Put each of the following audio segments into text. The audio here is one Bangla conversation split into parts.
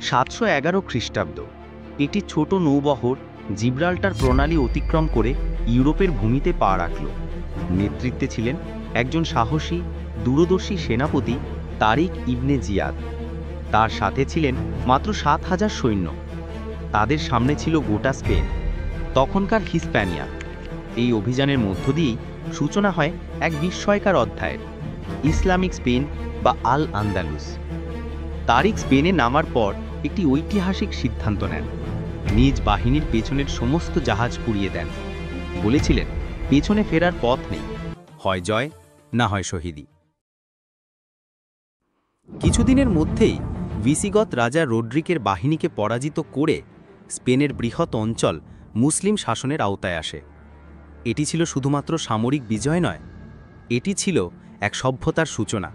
711 খ্রিস্টাব্দ। এটি ছোট নৌবহর জিব্রাল্টার প্রণালী অতিক্রম করে ইউরোপের ভূমিতে পা রাখল। নেতৃত্বে ছিলেন একজন সাহসী দূরদর্শী সেনাপতি তারিক ইবনে জিয়াদ। তার সাথে ছিলেন মাত্র 7,000 সৈন্য। তাদের সামনে ছিল গোটা স্পেন, তখনকার হিস্প্যানিয়া। এই অভিযানের মধ্য দিয়েই সূচনা হয় এক বিস্ময়কর অধ্যায়ের, ইসলামিক স্পেন বা আল আন্দালুস। তারিক স্পেনে নামার পর একটি ঐতিহাসিক সিদ্ধান্ত নেন। নিজ বাহিনীর পেছনের সমস্ত জাহাজ পুড়িয়ে দেন। বলেছিলেন, পেছনে ফেরার পথ নেই, হয় জয় না হয় শহীদি। কিছুদিনের মধ্যেই ভিসিগত রাজা রোড্রিকের বাহিনীকে পরাজিত করে স্পেনের বৃহৎ অঞ্চল মুসলিম শাসনের আওতায় আসে। এটি ছিল শুধুমাত্র সামরিক বিজয় নয়, এটি ছিল এক সভ্যতার সূচনা।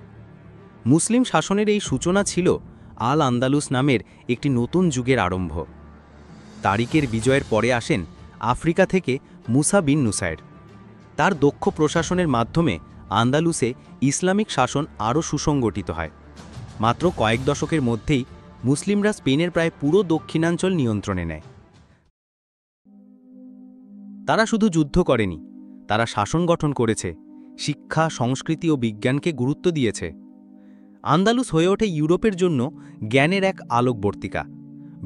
মুসলিম শাসনের এই সূচনা ছিল আল আন্দালুস নামের একটি নতুন যুগের আরম্ভ। তারিকের বিজয়ের পরে আসেন আফ্রিকা থেকে মুসা বিন নুসাইর। তার দক্ষ প্রশাসনের মাধ্যমে আন্দালুসে ইসলামিক শাসন আরও সুসংগঠিত হয়। মাত্র কয়েক দশকের মধ্যেই মুসলিমরা স্পেনের প্রায় পুরো দক্ষিণাঞ্চল নিয়ন্ত্রণে নেয়। তারা শুধু যুদ্ধ করেনি, তারা শাসন গঠন করেছে, শিক্ষা, সংস্কৃতি ও বিজ্ঞানকে গুরুত্ব দিয়েছে। আন্দালুস হয়ে ওঠে ইউরোপের জন্য জ্ঞানের এক আলোকবর্তিকা।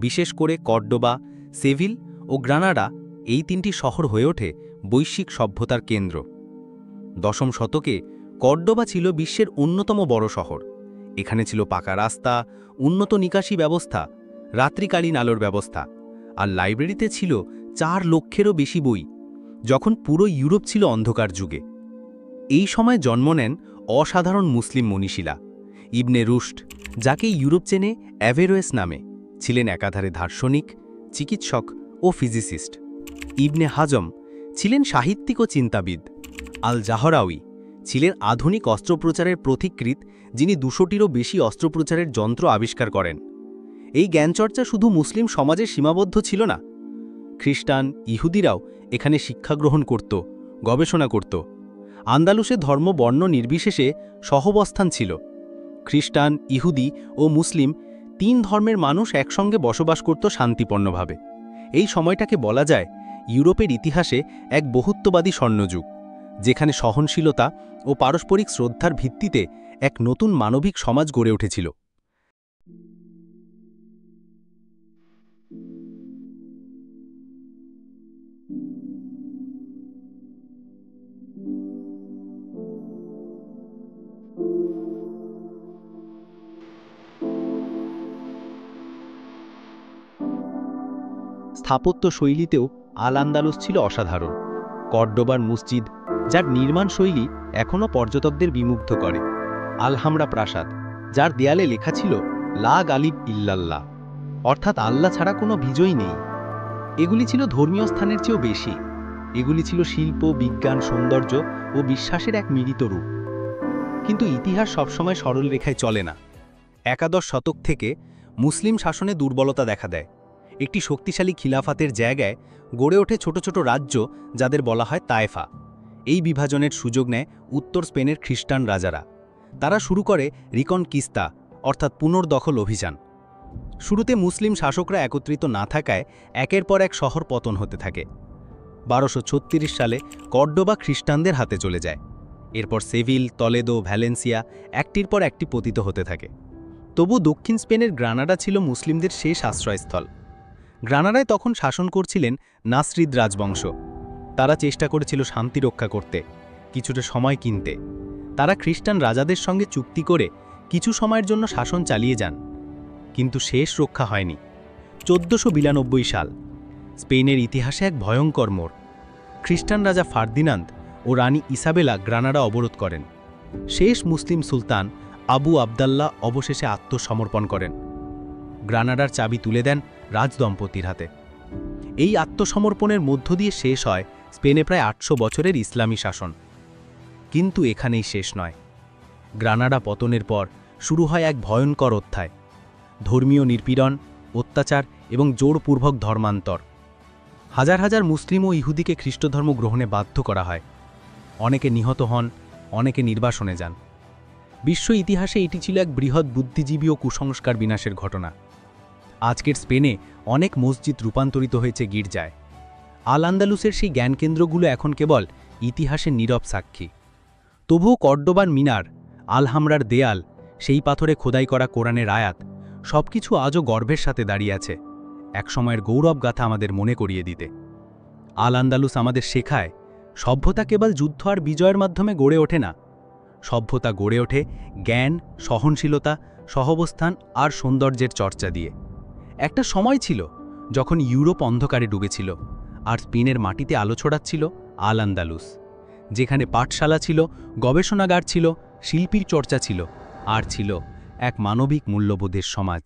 বিশেষ করে কর্ডোবা, সেভিল ও গ্রানাডা, এই তিনটি শহর হয়ে ওঠে বৈশ্বিক সভ্যতার কেন্দ্র। 10ম শতকে কর্ডোবা ছিল বিশ্বের অন্যতম বড় শহর। এখানে ছিল পাকা রাস্তা, উন্নত নিকাশি ব্যবস্থা, রাত্রিকালীন আলোর ব্যবস্থা, আর লাইব্রেরিতে ছিল 4 লক্ষেরও বেশি বই, যখন পুরো ইউরোপ ছিল অন্ধকার যুগে। এই সময় জন্ম নেন অসাধারণ মুসলিম মনীষীরা। ইবনে রুশদ, যাকে ইউরোপ চেনে অ্যাভেরোয়েস নামে, ছিলেন একাধারে দার্শনিক, চিকিৎসক ও ফিজিসিস্ট। ইবনে হাজম ছিলেন সাহিত্যিক ও চিন্তাবিদ। আল জাহরাউই ছিলেন আধুনিক অস্ত্রোপচারের পথিকৃৎ, যিনি 200টিরও বেশি অস্ত্রোপচারের যন্ত্র আবিষ্কার করেন। এই জ্ঞানচর্চা শুধু মুসলিম সমাজে সীমাবদ্ধ ছিল না, খ্রিস্টান, ইহুদিরাও এখানে শিক্ষা গ্রহণ করত, গবেষণা করত। আন্দালুসে ধর্ম বর্ণ নির্বিশেষে সহবস্থান ছিল। খ্রিস্টান, ইহুদি ও মুসলিম 3 ধর্মের মানুষ একসঙ্গে বসবাস করত শান্তিপূর্ণভাবে। এই সময়টাকে বলা যায় ইউরোপের ইতিহাসে এক বহুত্ববাদী স্বর্ণযুগ, যেখানে সহনশীলতা ও পারস্পরিক শ্রদ্ধার ভিত্তিতে এক নতুন মানবিক সমাজ গড়ে উঠেছিল। স্থাপত্য শৈলীতেও আল আন্দালুস ছিল অসাধারণ। কর্ডোবার মসজিদ, যার নির্মাণ শৈলী এখনও পর্যটকদের বিমুগ্ধ করে। আলহামরা প্রাসাদ, যার দেয়ালে লেখা ছিল লা গালিব ইল্লাল্লাহ, অর্থাৎ আল্লাহ ছাড়া কোনো বিজয় নেই। এগুলি ছিল ধর্মীয় স্থানের চেয়েও বেশি। এগুলি ছিল শিল্প, বিজ্ঞান, সৌন্দর্য ও বিশ্বাসের এক মিলিত রূপ। কিন্তু ইতিহাস সবসময় সরল রেখায় চলে না। একাদশ শতক থেকে মুসলিম শাসনে দুর্বলতা দেখা দেয়। একটি শক্তিশালী খিলাফাতের জায়গায় গড়ে ওঠে ছোট ছোট রাজ্য, যাদের বলা হয় তায়েফা। এই বিভাজনের সুযোগ নেয় উত্তর স্পেনের খ্রিস্টান রাজারা। তারা শুরু করে রিকনকিস্তা, অর্থাৎ পুনর্দখল অভিযান। শুরুতে মুসলিম শাসকরা একত্রিত না থাকায় একের পর এক শহর পতন হতে থাকে। 1236 সালে কর্ডোবা খ্রিস্টানদের হাতে চলে যায়। এরপর সেভিল, তলেদো, ভ্যালেন্সিয়া একটির পর একটি পতিত হতে থাকে। তবু দক্ষিণ স্পেনের গ্রানাডা ছিল মুসলিমদের শেষ আশ্রয়স্থল। গ্রানাডায় তখন শাসন করছিলেন নাসরিদ রাজবংশ। তারা চেষ্টা করেছিল শান্তি রক্ষা করতে, কিছুটা সময় কিনতে। তারা খ্রিস্টান রাজাদের সঙ্গে চুক্তি করে কিছু সময়ের জন্য শাসন চালিয়ে যান, কিন্তু শেষ রক্ষা হয়নি। 1492 সাল স্পেনের ইতিহাসে এক ভয়ঙ্কর মোড়। খ্রিস্টান রাজা ফার্দিনান্দ ও রানী ইসাবেলা গ্রানাডা অবরোধ করেন। শেষ মুসলিম সুলতান আবু আবদাল্লাহ অবশেষে আত্মসমর্পণ করেন। গ্রানাডার চাবি তুলে দেন রাজদম্পতির হাতে। এই আত্মসমর্পণের মধ্য দিয়ে শেষ হয় স্পেনে প্রায় 800 বছরের ইসলামী শাসন। কিন্তু এখানেই শেষ নয়। গ্রানাডা পতনের পর শুরু হয় এক ভয়ঙ্কর অধ্যায়, ধর্মীয় নিপীড়ন, অত্যাচার এবং জোরপূর্বক ধর্মান্তর। হাজার হাজার মুসলিম ও ইহুদিকে খ্রিস্টধর্ম গ্রহণে বাধ্য করা হয়। অনেকে নিহত হন, অনেকে নির্বাসনে যান। বিশ্ব ইতিহাসে এটি ছিল এক বৃহৎ বুদ্ধিজীবী ও কুসংস্কার বিনাশের ঘটনা। আজকের স্পেনে অনেক মসজিদ রূপান্তরিত হয়েছে গির্জায়। আল আন্দালুসের সেই জ্ঞানকেন্দ্রগুলো এখন কেবল ইতিহাসের নীরব সাক্ষী। তবুও কর্ডোবার মিনার, আলহামরার দেয়াল, সেই পাথরে খোদাই করা কোরআনের আয়াত, সবকিছু আজও গর্বের সাথে দাঁড়িয়ে আছে, একসময়ের গৌরবগাথা আমাদের মনে করিয়ে দিতে। আল আন্দালুস আমাদের শেখায়, সভ্যতা কেবল যুদ্ধ আর বিজয়ের মাধ্যমে গড়ে ওঠে না। সভ্যতা গড়ে ওঠে জ্ঞান, সহনশীলতা, সহাবস্থান আর সৌন্দর্যের চর্চা দিয়ে। একটা সময় ছিল যখন ইউরোপ অন্ধকারে ডুবেছিল, আর স্পেনের মাটিতে আলো ছড়াচ্ছিল আল আন্দালুস, যেখানে পাঠশালা ছিল, গবেষণাগার ছিল, শিল্পীর চর্চা ছিল, আর ছিল এক মানবিক মূল্যবোধের সমাজ।